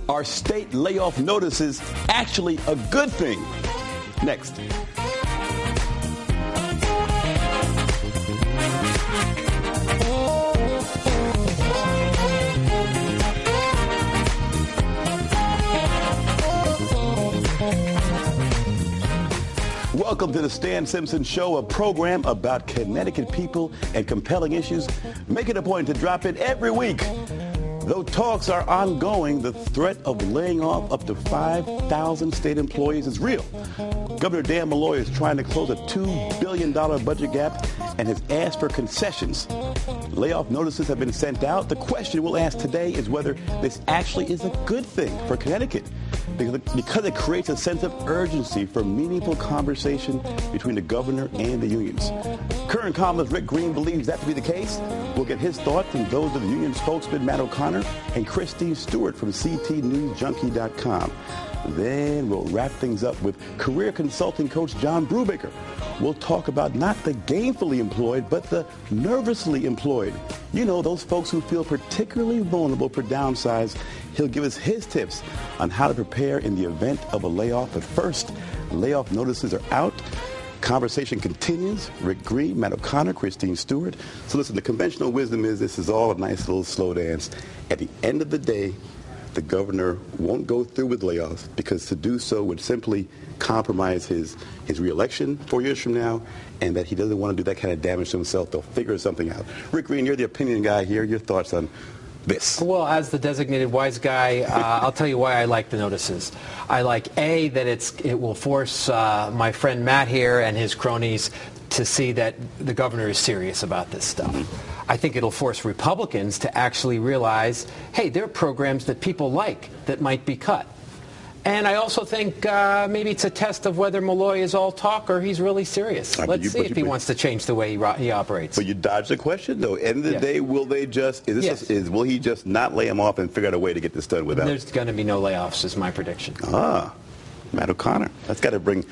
Are state layoff notices actually a good thing? Next. Welcome to the Stan Simpson Show, a program about Connecticut people and compelling issues. Make it a point to drop in every week. Though talks are ongoing, the threat of laying off up to 5,000 state employees is real. Governor Dan Malloy is trying to close a $2 billion budget gap and has asked for concessions. Layoff notices have been sent out. The question we'll ask today is whether this actually is a good thing for Connecticut, because it creates a sense of urgency for meaningful conversation between the governor and the unions. Current columnist Rick Green believes that to be the case. We'll get his thoughts and those of the union spokesman Matt O'Connor and Christine Stewart from CTNewsJunkie.com. Then we'll wrap things up with career consulting coach John Brubaker. We'll talk about not the gainfully employed, but the nervously employed. You know, those folks who feel particularly vulnerable for downsides. He'll give us his tips on how to prepare in the event of a layoff. But first, layoff notices are out. Conversation continues. Rick Green, Matt O'Connor, Christine Stewart. So listen, the conventional wisdom is this is all a nice little slow dance. At the end of the day, the governor won't go through with layoffs because to do so would simply compromise his reelection 4 years from now, and that he doesn't want to do that kind of damage to himself. They'll figure something out. Rick Green, you're the opinion guy here. Your thoughts on this? Well, as the designated wise guy, I'll tell you why I like the notices. I like, A, that it will force my friend Matt here and his cronies to see that the governor is serious about this stuff. I think it'll force Republicans to actually realize, hey, there are programs that people like that might be cut. And I also think maybe it's a test of whether Malloy is all talk or he's really serious. Let's see if he wants to change the way he operates. But you dodged the question, though. End of the day, will they just will he just not lay him off and figure out a way to get this done without? There's going to be no layoffs, is my prediction. Matt O'Connor. That's got to bring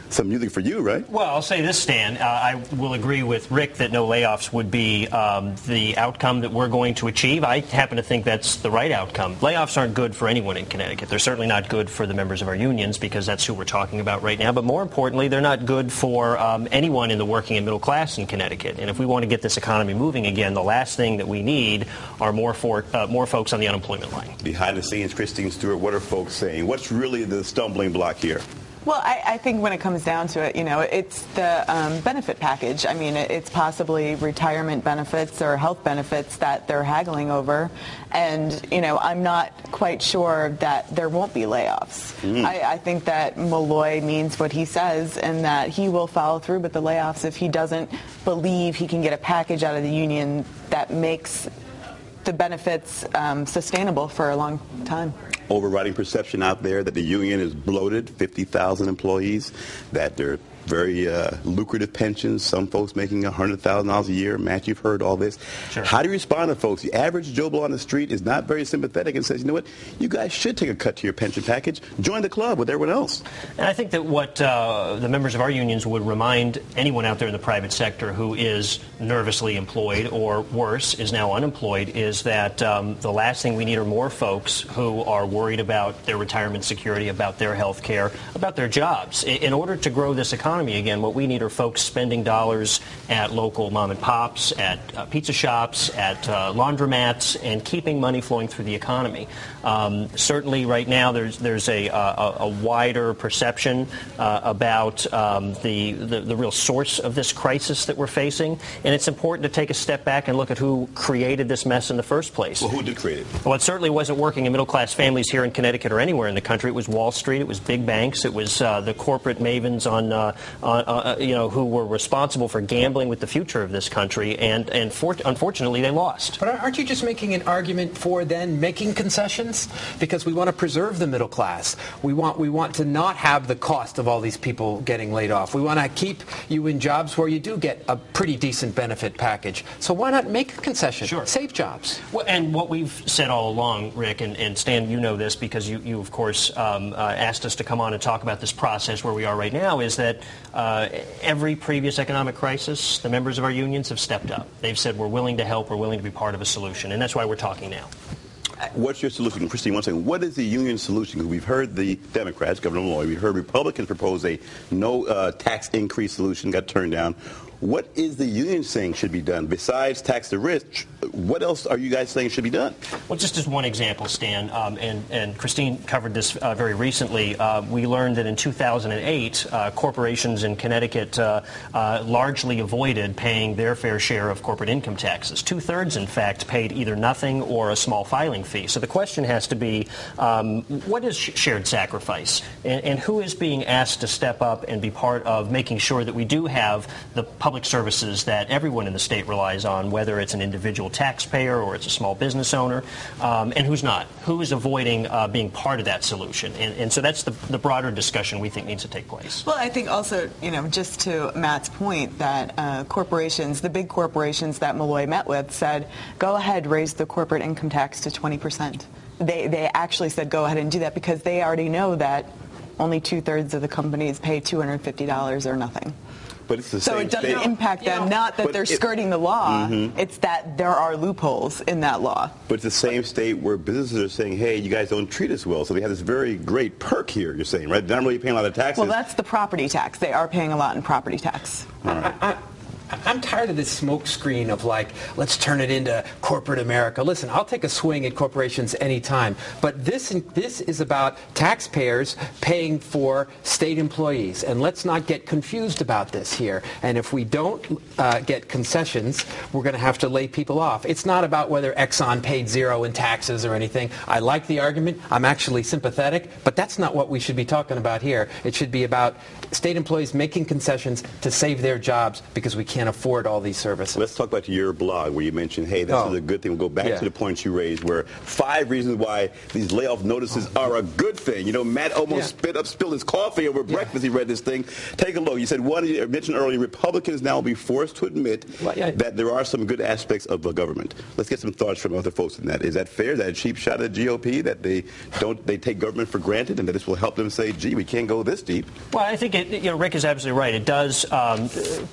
some music for you, right? Well, I'll say this, Stan. I will agree with Rick that no layoffs would be the outcome that we're going to achieve. I happen to think that's the right outcome. Layoffs aren't good for anyone in Connecticut. They're certainly not good for the members of our unions because that's who we're talking about right now. But more importantly, they're not good for anyone in the working and middle class in Connecticut. And if we want to get this economy moving again, the last thing that we need are more folks on the unemployment line. Behind the scenes, Christine Stewart, what are folks saying? What's really the stumbling block here? Well, I think when it comes down to it, it's the benefit package. I mean, it's possibly retirement benefits or health benefits that they're haggling over. And, I'm not quite sure that there won't be layoffs. I think that Malloy means what he says and that he will follow through with the layoffs if he doesn't believe he can get a package out of the union that makes the benefits sustainable for a long time. Overriding perception out there that the union is bloated, 50,000 employees, that they're very lucrative pensions, some folks making $100,000 a year. Matt, you've heard all this. Sure. How do you respond to folks? The average Joe Blow on the street is not very sympathetic and says, you know what, you guys should take a cut to your pension package. Join the club with everyone else. And I think that what the members of our unions would remind anyone out there in the private sector who is nervously employed or worse, is now unemployed, is that the last thing we need are more folks who are worried about their retirement security, about their health care, about their jobs. In order to grow this economy, again, what we need are folks spending dollars at local mom and pops, at pizza shops, at laundromats, and keeping money flowing through the economy. Certainly right now there's a wider perception about the real source of this crisis that we're facing, and it's important to take a step back and look at who created this mess in the first place. Well, who did create it? Well, it certainly wasn't working in middle-class families here in Connecticut or anywhere in the country. It was Wall Street. It was big banks. It was the corporate mavens who were responsible for gambling with the future of this country, and unfortunately they lost. But aren't you just making an argument for then making concessions? Because we want to preserve the middle class. We want to not have the cost of all these people getting laid off. We want to keep you in jobs where you do get a pretty decent benefit package. So why not make a concession? Sure. Save jobs. Well, and what we've said all along, Rick, and Stan, you know this because you of course, asked us to come on and talk about this process where we are right now, is that every previous economic crisis, the members of our unions have stepped up. They've said we're willing to help, we're willing to be part of a solution, and that's why we're talking now. What's your solution? Christine, one second. What is the union solution? Because we've heard the Democrats, Governor Malloy, we've heard Republicans propose a no tax increase solution, got turned down. What is the union saying should be done? Besides tax the rich, what else are you guys saying should be done? Well, just as one example, Stan, and Christine covered this very recently, we learned that in 2008, corporations in Connecticut largely avoided paying their fair share of corporate income taxes. 2/3, in fact, paid either nothing or a small filing fee. So the question has to be, what is shared sacrifice? And who is being asked to step up and be part of making sure that we do have the public services that everyone in the state relies on, whether it's an individual taxpayer or it's a small business owner, and who's not? Who is avoiding being part of that solution? And so that's the broader discussion we think needs to take place. Well, I think also, just to Matt's point, that corporations, the big corporations that Malloy met with, said, go ahead, raise the corporate income tax to 20%. They actually said go ahead and do that because they already know that only 2/3 of the companies pay $250 or nothing. But it's the so same it doesn't state. impact them, not that they're skirting the law, it's that there are loopholes in that law. But it's the same state where businesses are saying, hey, you guys don't treat us well. So they have this very great perk here, you're saying, right? They're not really paying a lot of taxes. Well, that's the property tax. They are paying a lot in property tax. All right. I'm tired of this smoke screen of let's turn it into corporate America. Listen, I'll take a swing at corporations anytime, but this is about taxpayers paying for state employees, and let's not get confused about this here. And if we don't get concessions, we're going to have to lay people off. It's not about whether Exxon paid zero in taxes or anything. I like the argument. I'm actually sympathetic, but that's not what we should be talking about here. It should be about state employees making concessions to save their jobs because we can't afford all these services. Let's talk about your blog where you mentioned, hey, this is a good thing. We'll go back to the points you raised where 5 reasons why these layoff notices are a good thing. Matt almost spilled his coffee over breakfast. He read this thing. Take a look. You said you mentioned earlier, Republicans now will be forced to admit that there are some good aspects of the government. Let's get some thoughts from other folks on that. Is that fair? Is that a cheap shot at the GOP that they take government for granted and that this will help them say, gee, we can't go this deep? Well, I think Rick is absolutely right. It does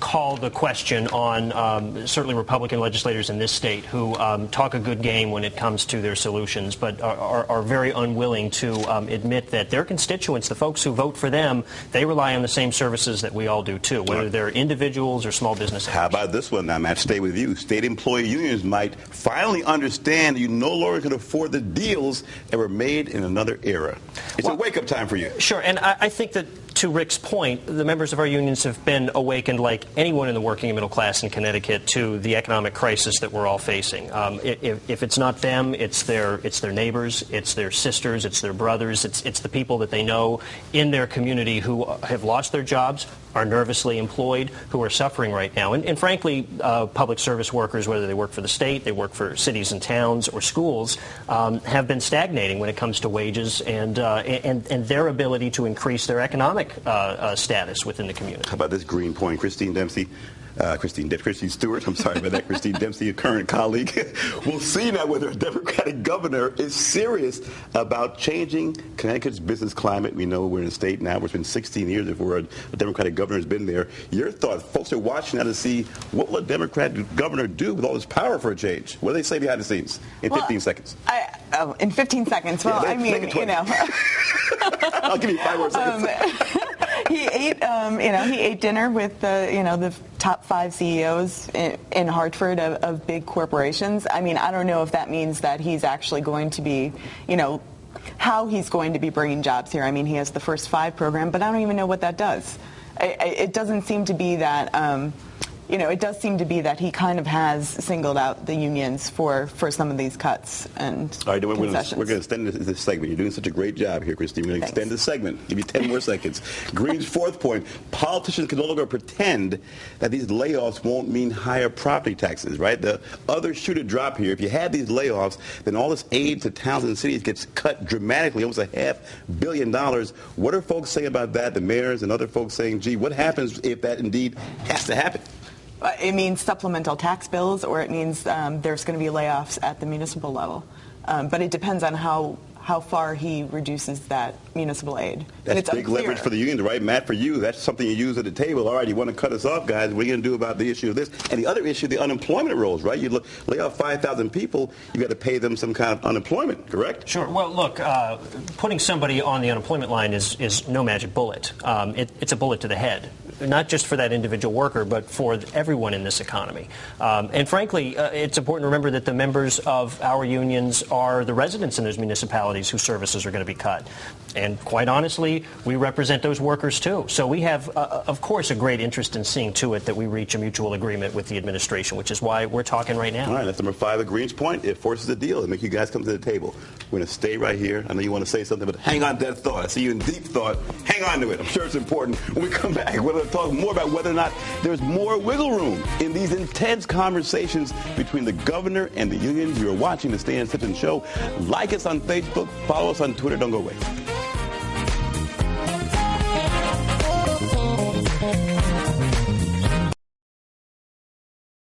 call the question on certainly Republican legislators in this state who talk a good game when it comes to their solutions, but are very unwilling to admit that their constituents, the folks who vote for them, they rely on the same services that we all do too, whether they're individuals or small business owners. How about this one now, Matt? Stay with you. State employee unions might finally understand you no longer can afford the deals that were made in another era. It's a wake-up time for you. Sure, and I think that to Rick's point, the members of our unions have been awakened, like anyone in the working and middle class in Connecticut, to the economic crisis that we're all facing. If it's not them, it's their neighbors, it's their sisters, it's their brothers, it's the people that they know in their community who have lost their jobs, are nervously employed, who are suffering right now. And frankly, public service workers, whether they work for the state, they work for cities and towns or schools, have been stagnating when it comes to wages and their ability to increase their economic status within the community. How about this green point, Christine Stewart, I'm sorry about that, Christine Dempsey, a current colleague. We'll see now whether a Democratic governor is serious about changing Connecticut's business climate. We know we're in a state now where it's been 16 years before a Democratic governor has been there. Your thoughts, folks are watching now to see what will a Democratic governor do with all this power for a change? What do they say behind the scenes in 15 seconds? In 15 seconds? Well, I mean, I'll give you 5 more seconds. He ate dinner with the top 5 CEOs in Hartford of big corporations. I mean, I don't know if that means that he's actually going to be, how he's going to be bringing jobs here. I mean, he has the First 5 program, but I don't even know what that does. It doesn't seem to be that. It does seem to be that he kind of has singled out the unions for some of these cuts and concessions. We're going to extend this segment. You're doing such a great job here, Christine. We're going to extend this segment. Give you 10 more seconds. Green's 4th point, politicians can no longer pretend that these layoffs won't mean higher property taxes, right? The other shoe to drop here, if you had these layoffs, then all this aid to towns and cities gets cut dramatically, almost $500 million. What are folks saying about that, the mayors and other folks saying, gee, what happens if that indeed has to happen? It means supplemental tax bills, or it means there's going to be layoffs at the municipal level. But it depends on how how far he reduces that municipal aid. That's big leverage for the unions, right? Matt, for you, that's something you use at the table. All right, you want to cut us off, guys. What are you going to do about the issue of this? And the other issue, the unemployment rolls, right? You lay off 5,000 people, you got to pay them some kind of unemployment, correct? Sure. Well, look, putting somebody on the unemployment line is no magic bullet. It's a bullet to the head, not just for that individual worker, but for everyone in this economy. And frankly, it's important to remember that the members of our unions are the residents in those municipalities whose services are going to be cut. And quite honestly, we represent those workers too. So we have, of course, a great interest in seeing to it that we reach a mutual agreement with the administration, which is why we're talking right now. All right, that's number 5 at Green's point. It forces a deal. It makes you guys come to the table. We're going to stay right here. I know you want to say something, but hang on to that thought. I see you in deep thought. Hang on to it. I'm sure it's important. When we come back, we're going to talk more about whether or not there's more wiggle room in these intense conversations between the governor and the unions. You're watching the Stan Simpson Show. Like us on Facebook. Follow us on Twitter. Don't go away.